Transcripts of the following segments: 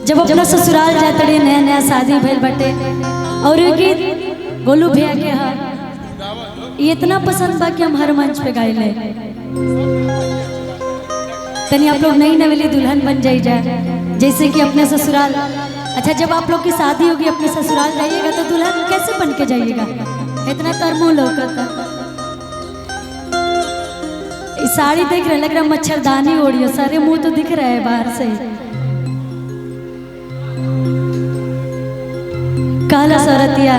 जब अपना ससुराल जाते नया नया शादी भइल बटे और ये गीत गोलू भैया के हा ये इतना पसंद बा कि हम हर मंच पे गाइले। तनी आप लोग नई नवेली दुल्हन बन जाई जाए जैसे कि अपने ससुराल। अच्छा जब आप लोग की शादी होगी अपने ससुराल जाइएगा तो दुल्हन कैसे बन के जाइएगा? इतना तरमू लौकता साड़ी देख रहे लग रहा मच्छरदानी ओढ़ियो सारे मुंह तो दिख रहा है बाहर से। काला सरतिया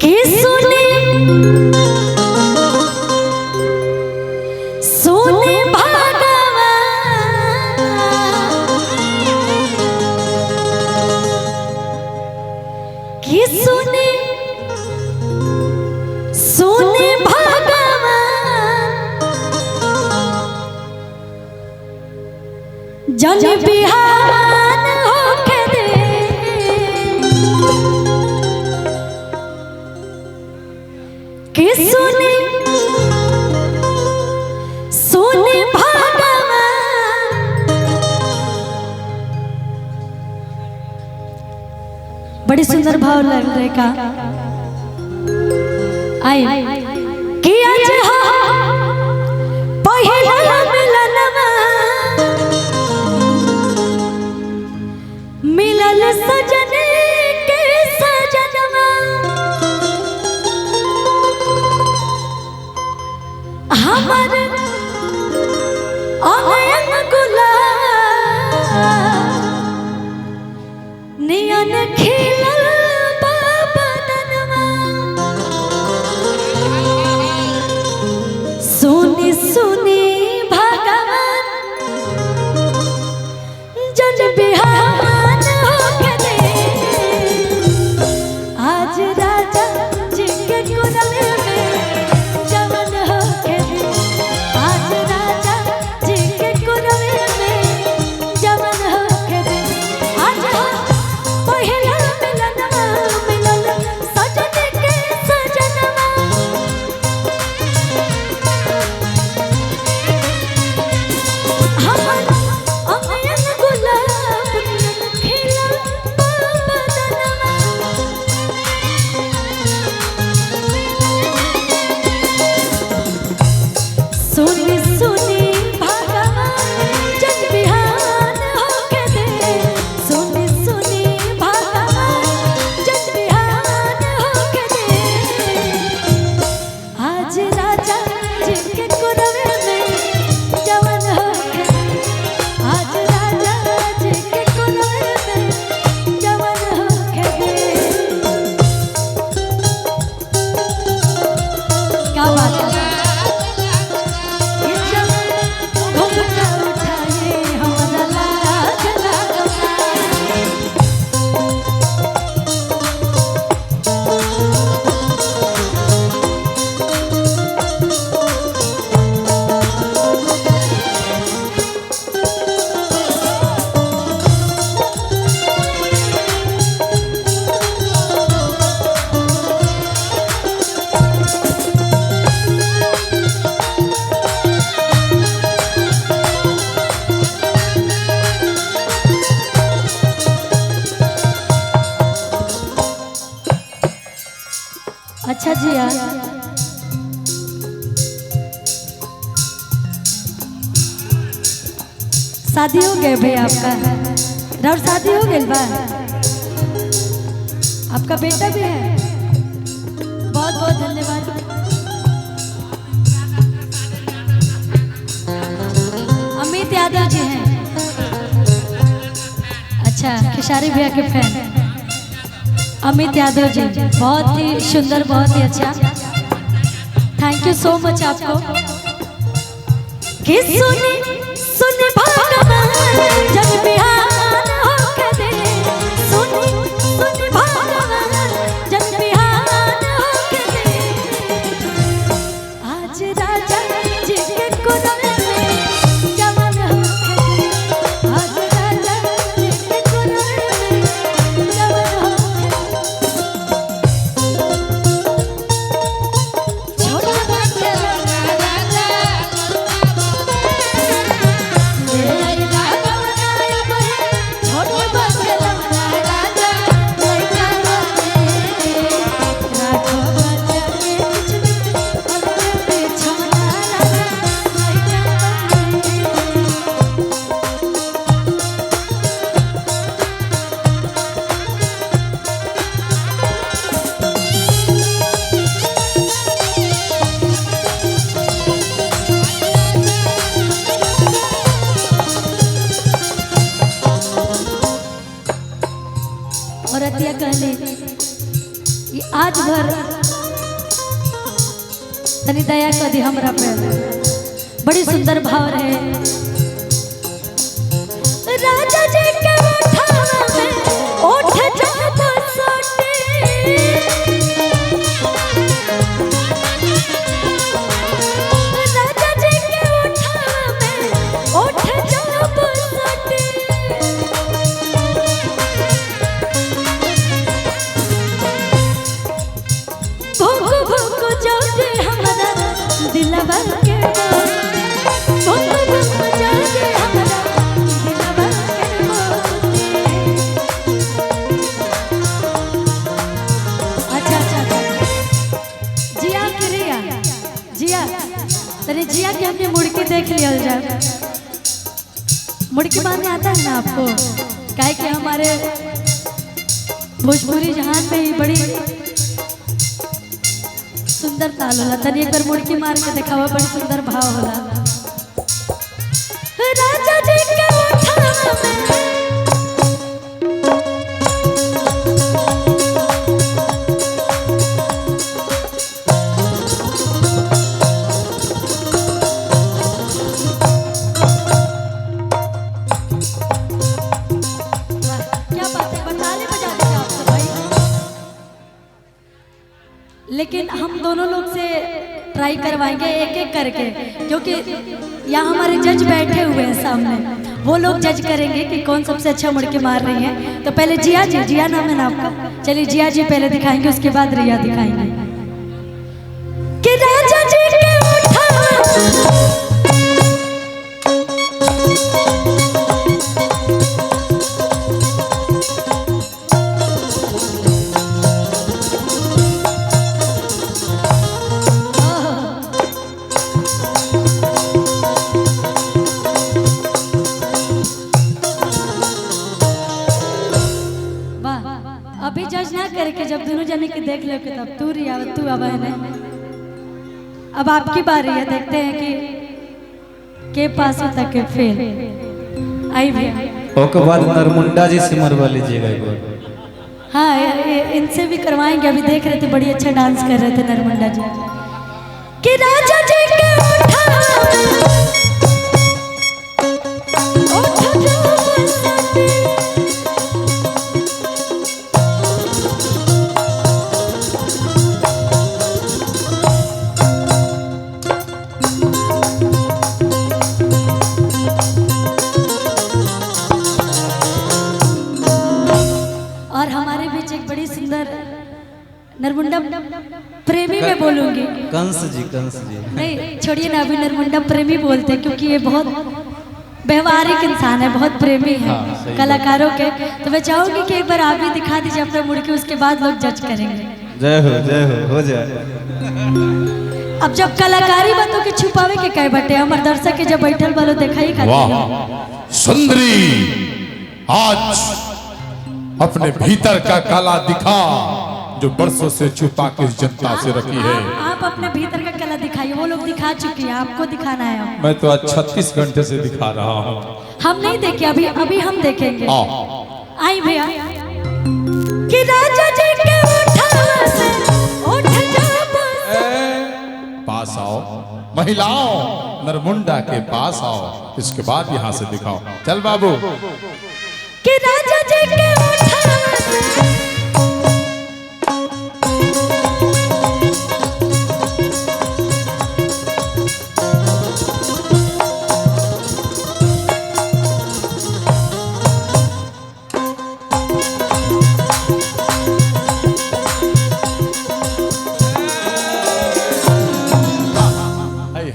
के सुने सोने भागवा के सुने सोने भागवा जन बिहान होके दे के सुने सोने भागवा बड़ी सुंदर भाव लग रहे का आई कि आज हो पहिला मिलनवा मिलल सजन के सजनवा हमर अंग गुलाब नियन खिलल बदनवा सुनी सुनी भगवान जन बिहान होके दे आज राजा जी के कुरल में जवन होके दे आज राजा जी के कुरल में जवन होके दे आज हो पहिला मिलनवा मिलल सजन के सजनवा हमर अंगन गुलाब नियन खिलल बदनवा सुनी सुनी भगवान जन बिहान होके दे सुनी सुनी भगवान जन बिहान होके दे आज राजा जी के कुरवे में जवन होके आज राजा जी के कुरवे में जवन होके दे। क्या बात है ये जब घुंघटा उठाए हमरा लाज लागता अच्छा जी यार शादी हो गए भाई आपका राउर शादी हो गई बा आपका बेटा भी है बहुत बहुत धन्यवाद। अमित यादव जी हैं अच्छा खेसारी भैया के फैन अमित यादव जी बहुत ही सुंदर बहुत ही अच्छा थैंक यू सो मच आपको। कि सुनी सुनी भगवान जन बिहान होके दे सुनी सुनी भगवान जन बिहान होके दे आज राजा जी के कुरल में जवन होके दे आज राजा जी के कुरल में जवन होके छोटा राजा कहली कि आज भर तनी दया कर दी हमरा पे। बड़ी सुंदर भाव रहे। राजा जी के उठावा में उठ जब सोटे, राजा जी के उठावा में उठ जब सोटे, भूख भूख जोते हमरा दिलवा के, भूख भूख जोते हमरा दिलवा के मोती। अच्छा जिया के रिया जिया तने जिया के हमने मुड़की देख लिया जाए। मुड़की मारने आता है ना आपको? काहे कि हमारे भोजपुरी जहान में ही बड़ी सुंदर ताल होला। तनी एक बार मुड़की मार के दिखावा, बड़ी सुंदर भाव होला। राजा जी के उठावा में लेकिन हम दोनों लोग से ट्राई करवाएंगे एक एक करके, क्योंकि यहाँ हमारे जज बैठे हुए हैं सामने, वो लोग जज करेंगे कि कौन सबसे अच्छा मुड़के मार रही है। तो पहले जिया जी, जिया नाम है ना आपका, चलिए जिया जी पहले दिखाएंगे, उसके बाद रिया दिखाएंगे। कि राजा जी के उठावा अभी जज ना करके जब दोनों जने की देख लो कि तब तू रिया तू अब है ना। अब आपकी बारी है, देखते हैं कि के पास होता के फेल आई भी। ओके बाद नरमुंडा जी से मरवा लीजिएगा एक बार। हाँ इनसे भी करवाएंगे। अभी देख रहे थे बड़ी अच्छा डांस कर रहे थे नरमुंडा जी। कि राजा जी के नरमुंडा प्रेमी में बोलूंगी। कंस जी नहीं छोड़िए ना, अभी नरमुंडा प्रेमी बोलते हैं क्योंकि ये बहुत व्यवहारिक इंसान है, बहुत प्रेमी है। हाँ, कलाकारों के। तो मैं चाहूंगी कि एक बार आप भी दिखा दीजिए अपना मुड़की, उसके बाद लोग जज करेंगे। जय हो जाए। अब जब कलाकारी बातों के छुपावे के कहे बटे, हमारे दर्शक के जब बैठल वालों देखा ही करते। सुंदरी आज अपने भीतर का कला दिखा जो बरसों से छुपा के जनता से रखी है। आप अपने भीतर का कला दिखाइए, वो लोग दिखा चुके हैं, आपको दिखाना है। मैं तो आज 36 घंटे से दिखा रहा हूँ। हम नहीं देखे, अभी हम देखेंगे। आई भैया कि राजा जी के उठावा से उठ जब पास आओ, महिलाओं नरमुंडा के पास आओ, इसके बाद यहाँ से दिखाओ। चल बाबू। कि राजा जी के उठावा से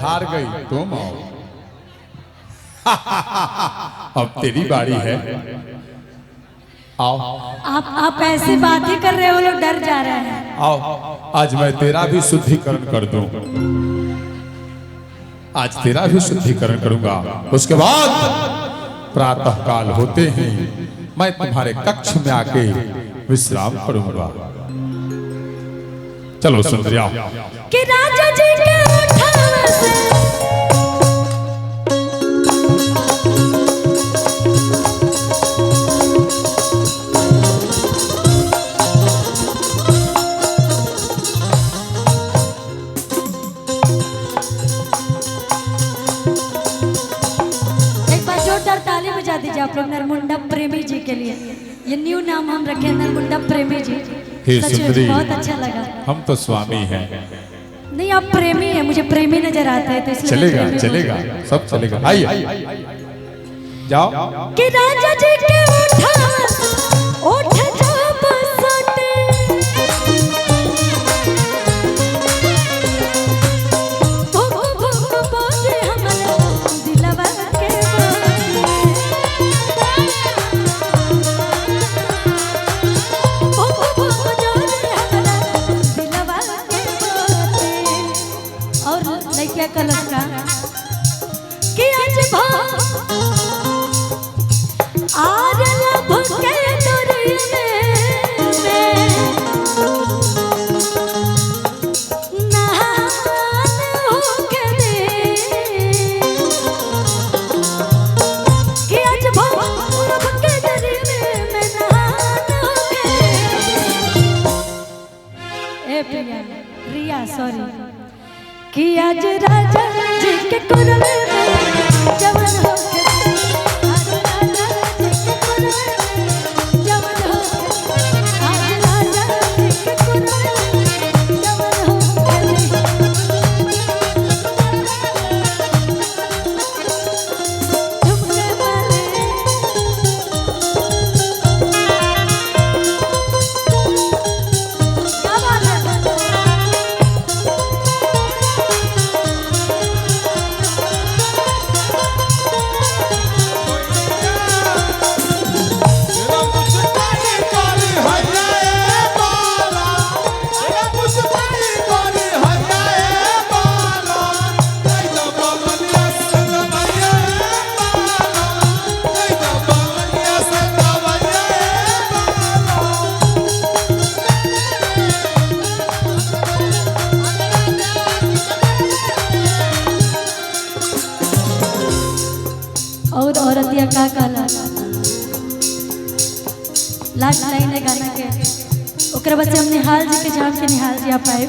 हार गई तुम आओ। अब तेरी बारी है, आओ। आप ऐसी बातें कर रहे हो, लोग डर जा रहे हैं। आओ आज मैं तेरा भी शुद्धिकरण कर दूं। आज तेरा भी शुद्धिकरण करूंगा, उसके बाद प्रातः काल होते ही मैं तुम्हारे कक्ष में आके विश्राम करूंगा। चलो सुंदरिया। कि राजा जी के उठावा से जोरदार ताली बजा दीजिए आप लोग नरमुंडा प्रेमी जी के लिए। ये न्यू नाम हम रखे नरमुंडा प्रेमी जी। हे सच में सुंदरी, बहुत अच्छा लगा। हम तो स्वामी हैं। नहीं आप प्रेमी है, मुझे प्रेमी नजर आता है तो इसलिए चलेगा प्रेमी चलेगा बोलती सब चलेगा। आइए जाओ। हूँ। कि राजा जी के उठ जा बसते भुक भुक बोले हमरा दिलवा के भुक भुक बोले हमरा दिलवा के और लइका कलर का कि आज आर लब के दरिया में नहान होके दे कि आज लब के दरिया में नहान होके दे। ए प्रिया रिया सॉरी कि आज राजा जी के कोरवे में जवन होके आज राजा जी के कोरवे में जवन होके आज राजा जी के कोरवे में जवन होके झुमके वाले क्या बात है। और औरतिया का काला लास्ट लाइन है गाना के ओकरा बाद से हम निहाल जी के झाम के निहाल जी आप आए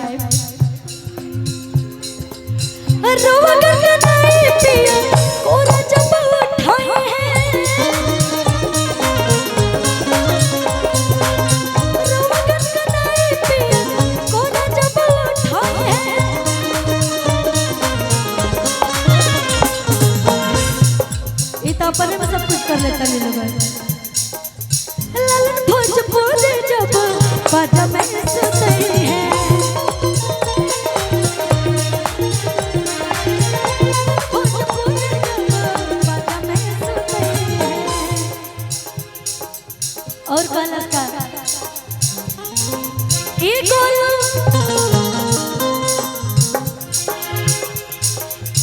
रोवा करके नहीं पिया कोरा जब उठाए हैं रोवा करके नहीं पिया कोरा जब उठाए हैं इतना अपने में सब कुछ कर लेता नीलू भाई लालन भोजपुरी जब बात में सुनते हैं भोजपुरी जब बात में सुनते हैं और गलत का की गोलू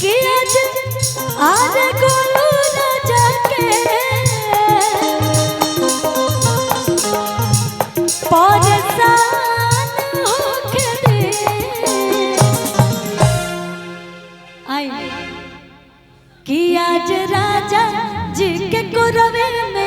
कि आज गोलू राजा के परेशान होके दे आई कि आज राजा जी के कोरवे में